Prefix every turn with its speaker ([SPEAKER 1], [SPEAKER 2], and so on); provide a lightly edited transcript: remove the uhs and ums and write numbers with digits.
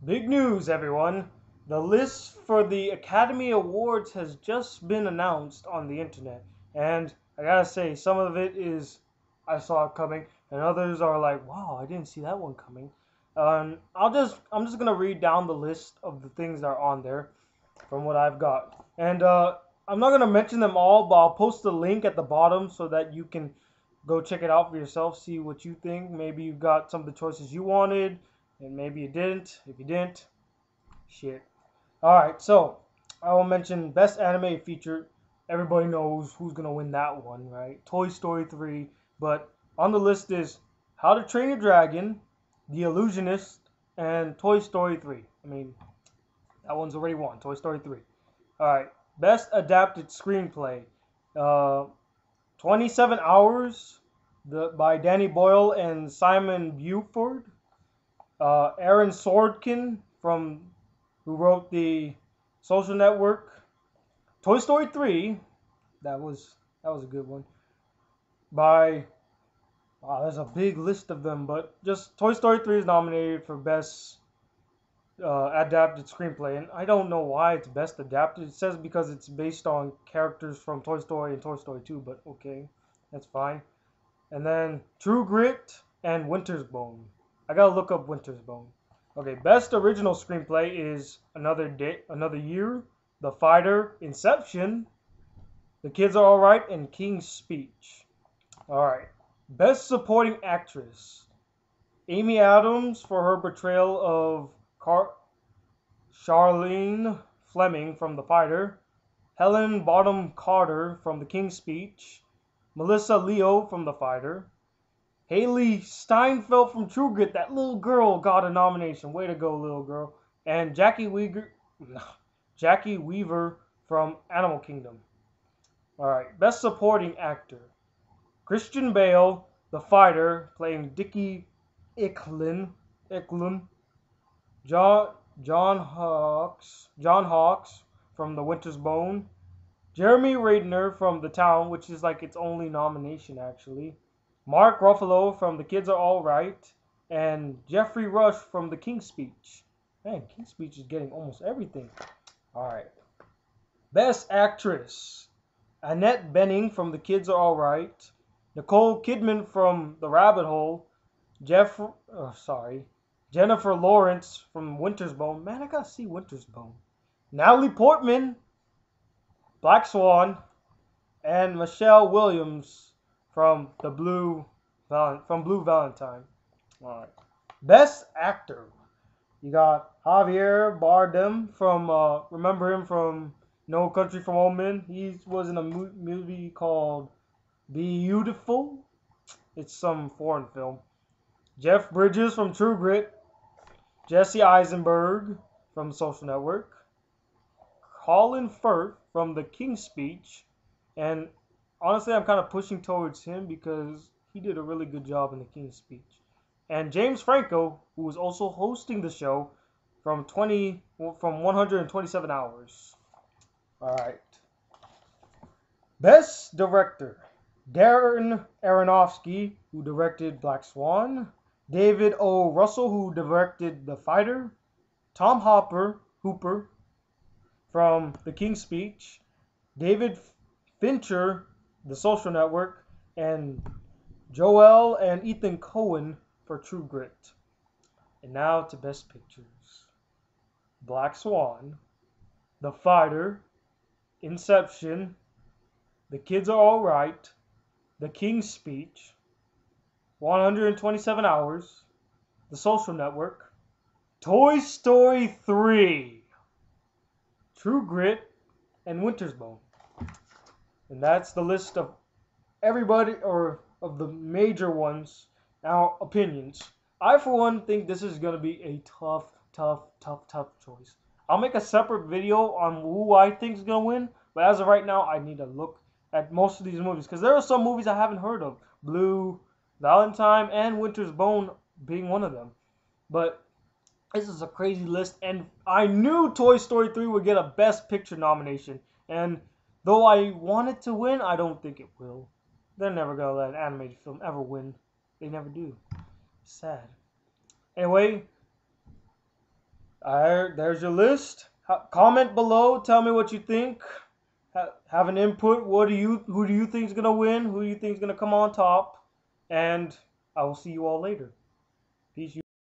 [SPEAKER 1] Big news, everyone! The list for the Academy Awards has just been announced on the internet, and I gotta say, some of it is I saw it coming, and others are like, "Wow, I didn't see that one coming." I'm just gonna read down the list of the things that are on there from what I've got, and I'm not gonna mention them all, but I'll post the link at the bottom so that you can go check it out for yourself, see what you think. Maybe you got some of the choices you wanted and maybe you didn't. If you didn't, shit. All right, so I will mention best anime feature. Everybody knows who's gonna win that one, right? Toy Story 3. But on the list is How to Train Your Dragon, The Illusionist, and Toy Story 3. I mean, that one's already won. Toy Story 3. All right, best adapted screenplay. Uh, 27 Hours, by Danny Boyle and Simon Buford. Aaron Sorkin who wrote the Social Network. Toy Story 3, that was a good one. By wow, there's a big list of them, but just Toy Story 3 is nominated for best adapted screenplay, and I don't know why it's best adapted. It says because it's based on characters from Toy Story and Toy Story 2, but okay, that's fine. And then True Grit and Winter's Bone. I gotta look up Winter's Bone. Okay, best original screenplay is Another Day, Another Year, The Fighter, Inception, The Kids Are Alright, and King's Speech. Alright. Best supporting actress. Amy Adams for her portrayal of Charlene Fleming from The Fighter, Helen Bonham Carter from The King's Speech, Melissa Leo from The Fighter, Haley Steinfeld from True Grit. That little girl got a nomination. Way to go, little girl. And Jackie Weaver from Animal Kingdom. Alright, best supporting actor. Christian Bale, The Fighter, playing Dickie Eklund. John Hawkes from The Winter's Bone. Jeremy Renner from The Town, which is like its only nomination actually. Mark Ruffalo from The Kids Are Alright. And Jeffrey Rush from The King's Speech. Man, King's Speech is getting almost everything. Alright. Best Actress. Annette Bening from The Kids Are Alright. Nicole Kidman from The Rabbit Hole. Jennifer Lawrence from Winter's Bone. Man, I gotta see Winter's Bone. Natalie Portman, Black Swan, and Michelle Williams from Blue Valentine. All right. Best Actor. You got Javier Bardem from remember him from No Country for Old Men. He was in a movie called Beautiful. It's some foreign film. Jeff Bridges from True Grit. Jesse Eisenberg from The Social Network. Colin Firth from The King's Speech. And honestly, I'm kind of pushing towards him because he did a really good job in The King's Speech. And James Franco, who was also hosting the show from 127 Hours. All right. Best Director. Darren Aronofsky, who directed Black Swan. David O. Russell, who directed The Fighter. Tom Hooper from The King's Speech. David Fincher, The Social Network. And Joel and Ethan Coen for True Grit. And now to Best Pictures. Black Swan. The Fighter. Inception. The Kids Are Alright. The King's Speech. 127 Hours. The Social Network. Toy Story 3. True Grit. And Winter's Bone. And that's the list of everybody, or of the major ones. Now, opinions. I, for one, think this is going to be a tough choice. I'll make a separate video on who I think is going to win. But as of right now, I need to look at most of these movies, because there are some movies I haven't heard of. Blue Valentine and Winter's Bone being one of them. But this is a crazy list, and I knew Toy Story 3 would get a Best Picture nomination. And though I want it to win, I don't think it will. They're never going to let an animated film ever win. They never do. Sad. Anyway, There's your list. Comment below. Tell me what you think. Have an input. Who do you think is gonna win? Who do you think is gonna come on top? And I will see you all later.